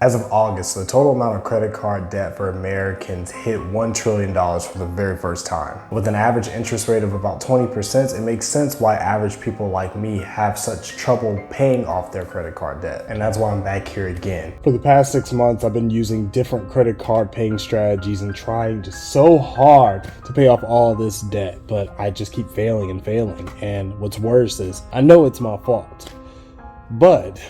As of August, the total amount of credit card debt for Americans hit $1 trillion for the very first time. With an average interest rate of about 20%, it makes sense why average people like me have such trouble paying off their credit card debt. And that's why I'm back here again. For the past 6 months, I've been using different credit card paying strategies and trying just so hard to pay off all of this debt, but I just keep failing and failing. And what's worse is, I know it's my fault, but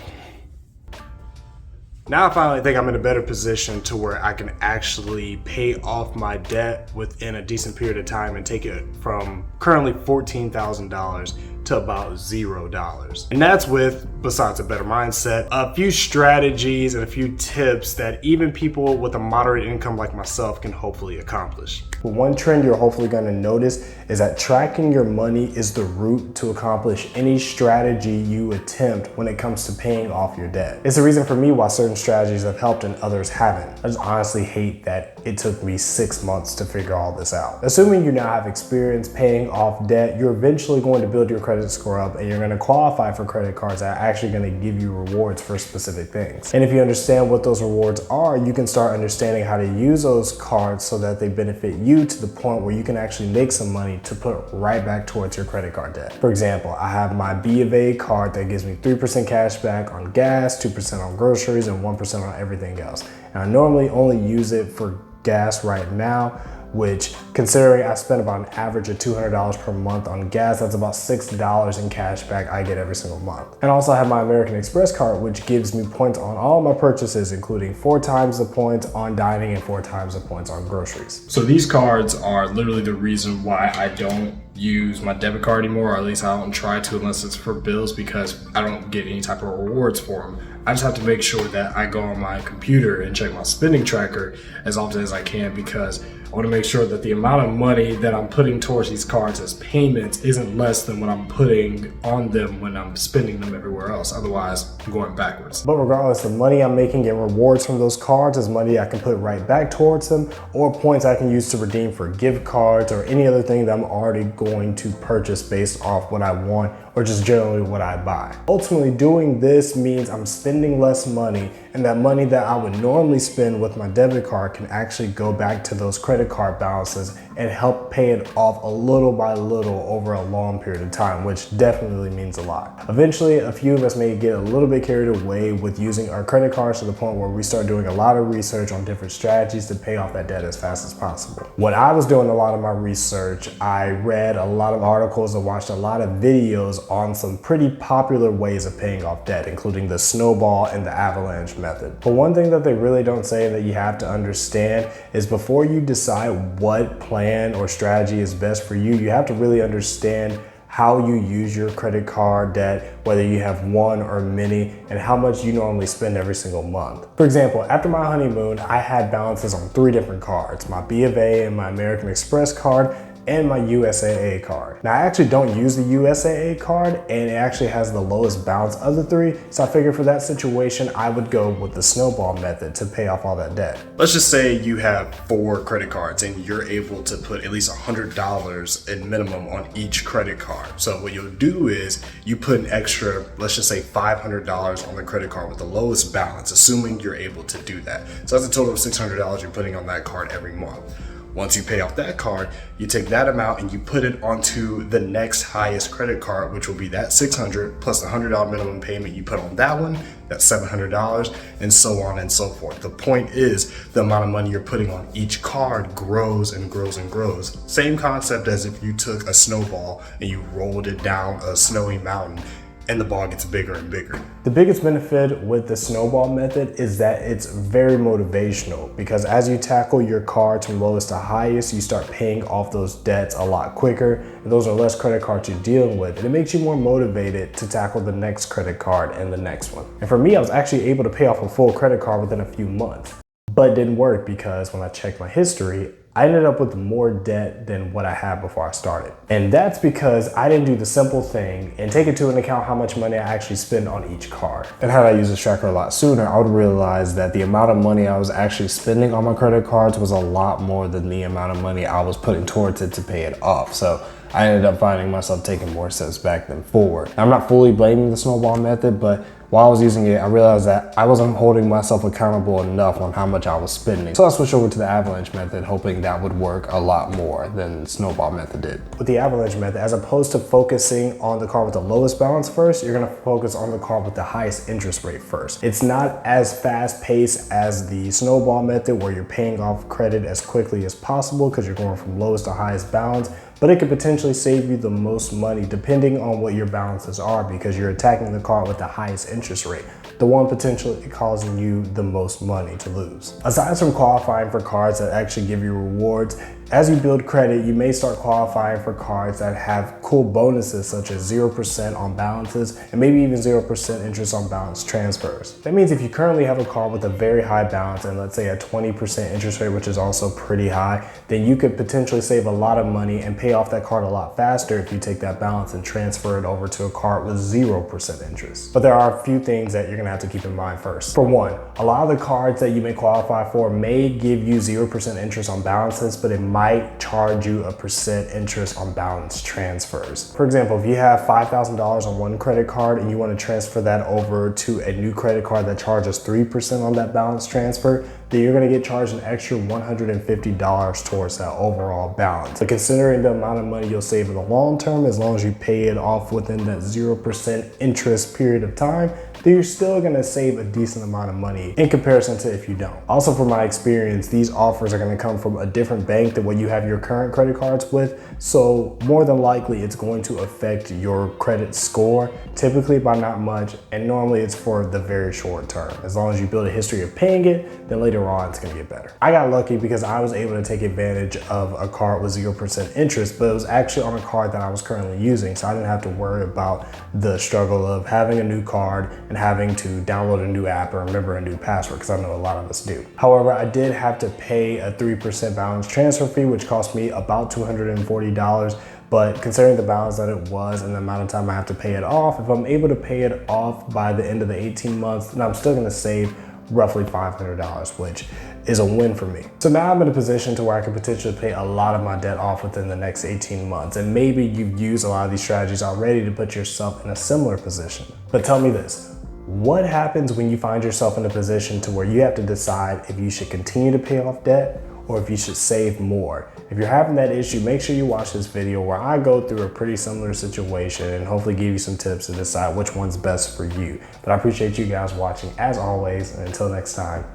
now I finally think I'm in a better position to where I can actually pay off my debt within a decent period of time and take it from currently $14,000 to about $0. And that's with, besides a better mindset, a few strategies and a few tips that even people with a moderate income like myself can hopefully accomplish. But one trend you're hopefully going to notice is that tracking your money is the route to accomplish any strategy you attempt when it comes to paying off your debt. It's the reason for me why certain strategies have helped and others haven't. I just honestly hate that it took me 6 months to figure all this out. Assuming you now have experience paying off debt, you're eventually going to build your credit score up and you're going to qualify for credit cards that are actually going to give you rewards for specific things. And if you understand what those rewards are, you can start understanding how to use those cards so that they benefit you to the point where you can actually make some money to put right back towards your credit card debt. For example, I have my B of A card that gives me 3% cash back on gas, 2% on groceries, and 1% on everything else. And I normally only use it for gas right now, which, considering I spend about an average of $200 per month on gas, that's about $6 in cash back I get every single month. And also I have my American Express card, which gives me points on all my purchases, including 4 times the points on dining and 4 times the points on groceries. So these cards are literally the reason why I don't use my debit card anymore, or at least I don't try to unless it's for bills, because I don't get any type of rewards for them. I just have to make sure that I go on my computer and check my spending tracker as often as I can, because I want to make sure that the amount of money that I'm putting towards these cards as payments isn't less than what I'm putting on them when I'm spending them everywhere else. Otherwise, I'm going backwards. But regardless, the money I'm making in rewards from those cards is money I can put right back towards them, or points I can use to redeem for gift cards or any other thing that I'm already going to purchase based off what I want or just generally what I buy. Ultimately, doing this means I'm spending less money, and that money that I would normally spend with my debit card can actually go back to those credit card balances and help pay it off a little by little over a long period of time, which definitely means a lot. Eventually, a few of us may get a little bit carried away with using our credit cards to the point where we start doing a lot of research on different strategies to pay off that debt as fast as possible. When I was doing a lot of my research, I read a lot of articles and watched a lot of videos on some pretty popular ways of paying off debt, including the snowball and the avalanche method. But one thing that they really don't say that you have to understand is before you decide what plan or strategy is best for you, you have to really understand how you use your credit card debt, whether you have one or many, and how much you normally spend every single month. For example, after my honeymoon, I had balances on 3 different cards: my B of A and my American Express card, and my USAA card. Now I actually don't use the USAA card, and it actually has the lowest balance of the 3, so I figured for that situation I would go with the snowball method to pay off all that debt. Let's just say you have 4 credit cards and you're able to put at least $100 in minimum on each credit card. So what you'll do is you put an extra, let's just say $500 on the credit card with the lowest balance, assuming you're able to do that. So that's a total of $600 you're putting on that card every month. Once you pay off that card, you take that amount and you put it onto the next highest credit card, which will be that $600 plus the $100 minimum payment you put on that one, that's $700, and so on and so forth. The point is the amount of money you're putting on each card grows and grows and grows. Same concept as if you took a snowball and you rolled it down a snowy mountain, and the ball gets bigger and bigger. The biggest benefit with the snowball method is that it's very motivational, because as you tackle your cards from lowest to highest, you start paying off those debts a lot quicker, and those are less credit cards you're dealing with, and it makes you more motivated to tackle the next credit card and the next one. And for me, I was actually able to pay off a full credit card within a few months. But it didn't work because when I checked my history, I ended up with more debt than what I had before I started. And that's because I didn't do the simple thing and take into account how much money I actually spend on each card. And had I used this tracker a lot sooner, I would realize that the amount of money I was actually spending on my credit cards was a lot more than the amount of money I was putting towards it to pay it off. So I ended up finding myself taking more steps back than forward. I'm not fully blaming the snowball method, but while I was using it, I realized that I wasn't holding myself accountable enough on how much I was spending. So I switched over to the avalanche method, hoping that would work a lot more than the snowball method did. With the avalanche method, as opposed to focusing on the card with the lowest balance first, you're gonna focus on the card with the highest interest rate first. It's not as fast paced as the snowball method where you're paying off credit as quickly as possible because you're going from lowest to highest balance, but it could potentially save you the most money depending on what your balances are because you're attacking the card with the highest interest rate, the one potentially causing you the most money to lose. Aside from qualifying for cards that actually give you rewards, as you build credit, you may start qualifying for cards that have cool bonuses such as 0% on balances and maybe even 0% interest on balance transfers. That means if you currently have a card with a very high balance and let's say a 20% interest rate, which is also pretty high, then you could potentially save a lot of money and pay off that card a lot faster if you take that balance and transfer it over to a card with 0% interest. But there are a few things that you're gonna have to keep in mind first. For one, a lot of the cards that you may qualify for may give you 0% interest on balances, but it might charge you a % interest on balance transfers. For example, if you have $5,000 on one credit card and you want to transfer that over to a new credit card that charges 3% on that balance transfer, then you're going to get charged an extra $150 towards that overall balance. But considering the amount of money you'll save in the long term, as long as you pay it off within that 0% interest period of time, then you're still gonna save a decent amount of money in comparison to if you don't. Also, from my experience, these offers are gonna come from a different bank than what you have your current credit cards with. So more than likely, it's going to affect your credit score, typically by not much, and normally it's for the very short term. As long as you build a history of paying it, then later on it's gonna get better. I got lucky because I was able to take advantage of a card with 0% interest, but it was actually on a card that I was currently using, so I didn't have to worry about the struggle of having a new card and having to download a new app or remember a new password, because I know a lot of us do. However, I did have to pay a 3% balance transfer fee, which cost me about $240. But considering the balance that it was and the amount of time I have to pay it off, if I'm able to pay it off by the end of the 18 months, then I'm still gonna save roughly $500, which is a win for me. So now I'm in a position to where I can potentially pay a lot of my debt off within the next 18 months. And maybe you've used a lot of these strategies already to put yourself in a similar position. But tell me this, what happens when you find yourself in a position to where you have to decide if you should continue to pay off debt or if you should save more? If you're having that issue, make sure you watch this video where I go through a pretty similar situation and hopefully give you some tips to decide which one's best for you. But I appreciate you guys watching as always, and until next time,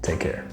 take care.